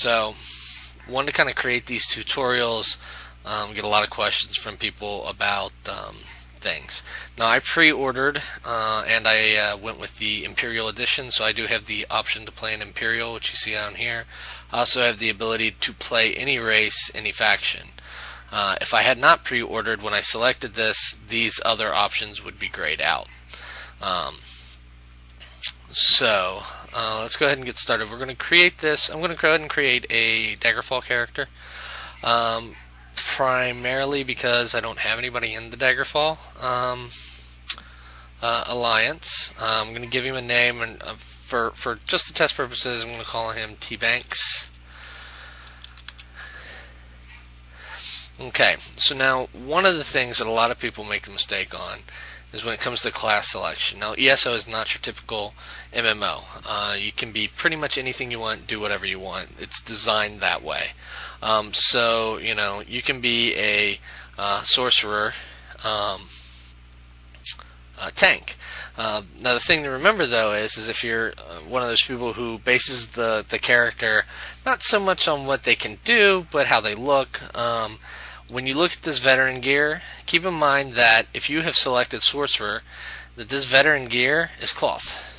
So wanted to kind of create these tutorials, get a lot of questions from people about things. Now I pre-ordered and I went with the Imperial Edition, so I do have the option to play an Imperial, which you see down here. I also have the ability to play any race, any faction. If I had not pre-ordered when I selected this, these other options would be grayed out. So let's go ahead and get started. We're going to create this. I'm going to go ahead and create a Daggerfall character, primarily because I don't have anybody in the Daggerfall alliance. I'm going to give him a name, and for just the test purposes, I'm going to call him T Banks. Okay, so now one of the things that a lot of people make a mistake on is when it comes to class selection. Now, ESO is not your typical MMO. You can be pretty much anything you want, do whatever you want. It's designed that way. So, you know, you can be a sorcerer tank. Now, the thing to remember, though, is if you're one of those people who bases the character not so much on what they can do, but how they look. When you look at this veteran gear, keep in mind that if you have selected sorcerer, that this veteran gear is cloth.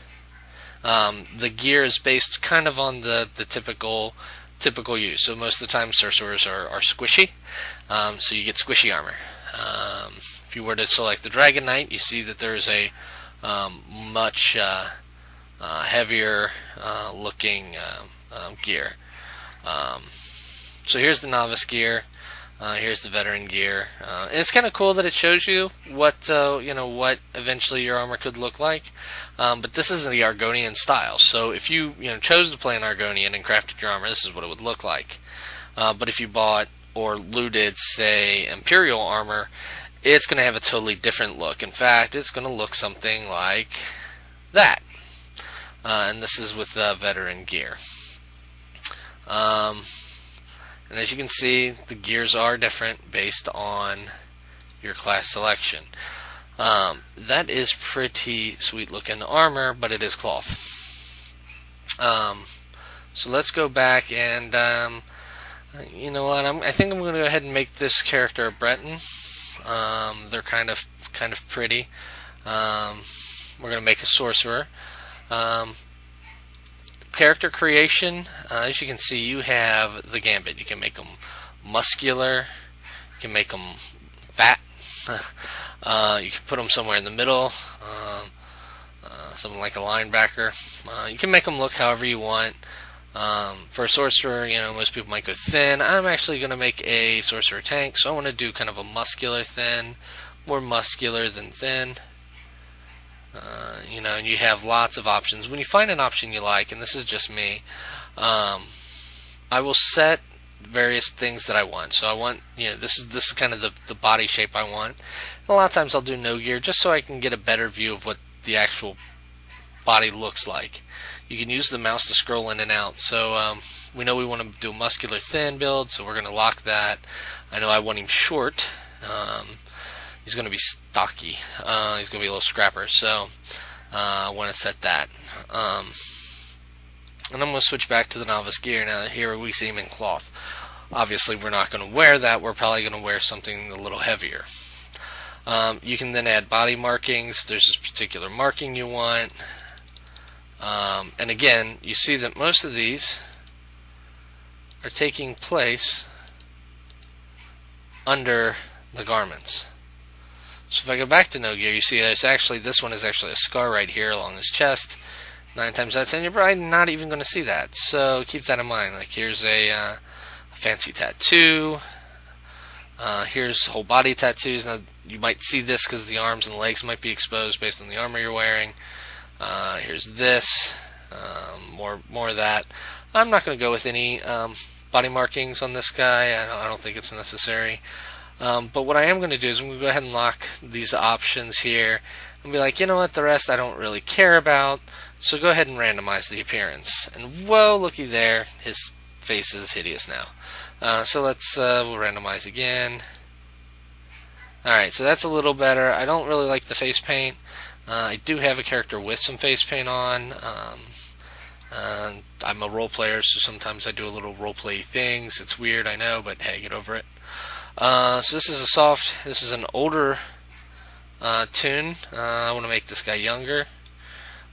The gear is based kind of on the typical use. So most of the time sorcerers are squishy, so you get squishy armor. If you were to select the Dragon Knight, you see that there's a much heavier looking gear. So here's the novice gear. Here's the veteran gear, and it's kind of cool that it shows you what what eventually your armor could look like. But this is the Argonian style. So if you chose to play an Argonian and crafted your armor, this is what it would look like. But if you bought or looted, say, Imperial armor, it's going to have a totally different look. In fact, it's going to look something like that. And this is with veteran gear. And as you can see, the gears are different based on your class selection. That is pretty sweet looking armor, but it is cloth. So let's go back and you know what? I think I'm going to go ahead and make this character a Breton. They're kind of pretty. We're going to make a sorcerer. Character creation, as you can see, you have the gambit. You can make them muscular, you can make them fat, you can put them somewhere in the middle, something like a linebacker. You can make them look however you want. For a sorcerer, most people might go thin. I'm actually going to make a sorcerer tank, so I want to do kind of a muscular thin, more muscular than thin. And you have lots of options. When you find an option you like, and this is just me, I will set various things that I want. So I want, this is kind of the body shape I want. And a lot of times I'll do no gear just so I can get a better view of what the actual body looks like. You can use the mouse to scroll in and out. So we know we want to do a muscular thin build, so we're going to lock that. I know I want him short. He's going to be stocky. He's going to be a little scrapper, so I want to set that. And I'm going to switch back to the novice gear. Now here we see him in cloth. Obviously we're not going to wear that. We're probably going to wear something a little heavier. You can then add body markings if there's this particular marking you want. And again, you see that most of these are taking place under the garments. So if I go back to no gear, you see this one is actually a scar right here along his chest. 9 times out of 10, you're probably not even going to see that. So keep that in mind. Like here's a fancy tattoo. Here's whole body tattoos. Now you might see this because the arms and the legs might be exposed based on the armor you're wearing. Here's this. More of that. I'm not going to go with any body markings on this guy. I don't think it's necessary. But what I am going to do is I'm going to go ahead and lock these options here and be like, you know what, the rest I don't really care about, so go ahead and randomize the appearance. And whoa, looky there, his face is hideous now. So let's we'll randomize again. Alright, so that's a little better. I don't really like the face paint. I do have a character with some face paint on. I'm a role player, so sometimes I do a little role play things. It's weird, I know, but hey, get over it. So this is an older tune. I want to make this guy younger,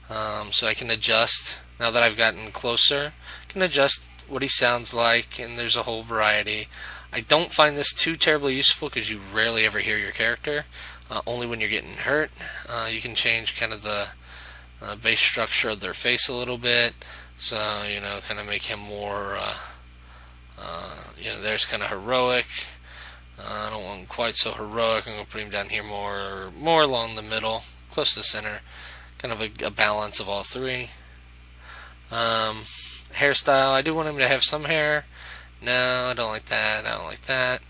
so I can adjust. Now that I've gotten closer, I can adjust what he sounds like, and there's a whole variety. I don't find this too terribly useful because you rarely ever hear your character, only when you're getting hurt. You can change kind of the base structure of their face a little bit, so kind of make him more there's kind of heroic. I don't want him quite so heroic. I'm going to put him down here more along the middle, close to the center, kind of a balance of all three. Hairstyle, I do want him to have some hair. No, I don't like that. I don't like that.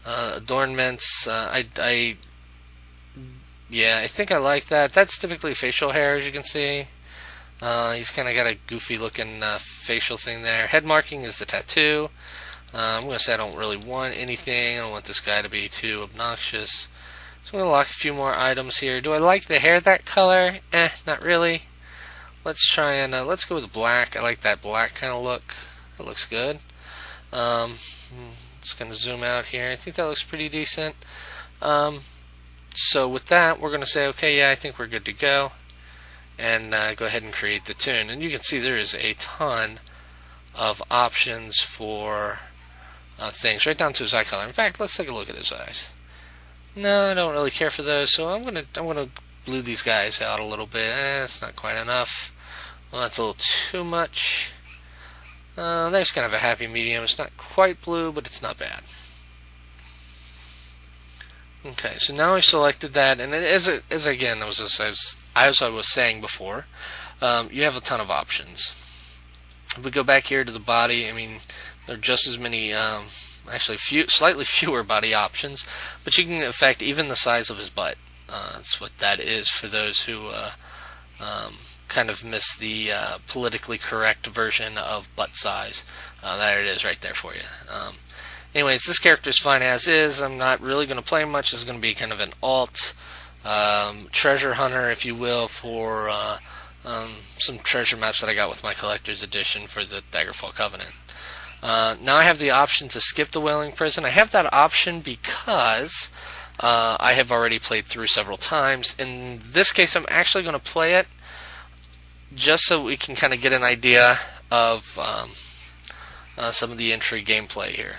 Adornments, I think I like that. That's typically facial hair, as you can see. He's kind of got a goofy looking facial thing there. Head marking is the tattoo. I'm going to say I don't really want anything. I don't want this guy to be too obnoxious. So I'm going to lock a few more items here. Do I like the hair that color? Not really. Let's try and let's go with black. I like that black kind of look. That looks good. Just going to zoom out here. I think that looks pretty decent. So with that, we're going to say, okay, yeah, I think we're good to go. And go ahead and create the tune. And you can see there is a ton of options for things, right down to his eye color. In fact, let's take a look at his eyes. No, I don't really care for those, so I'm gonna blue these guys out a little bit. It's not quite enough. Well, that's a little too much. There's kind of a happy medium. It's not quite blue, but it's not bad. Okay, so now I've selected that, and as I was saying before, you have a ton of options. If we go back here to the body, I mean, there are just as many, actually slightly fewer body options, but you can affect even the size of his butt. That's what that is for those who kind of miss the politically correct version of butt size. There it is right there for you. Anyways, this character is fine as is. I'm not really going to play much. This is going to be kind of an alt treasure hunter, if you will, for some treasure maps that I got with my collector's edition for the Daggerfall Covenant. Now I have the option to skip the Wailing Prison. I have that option because I have already played through several times. In this case, I'm actually going to play it just so we can kind of get an idea of some of the entry gameplay here.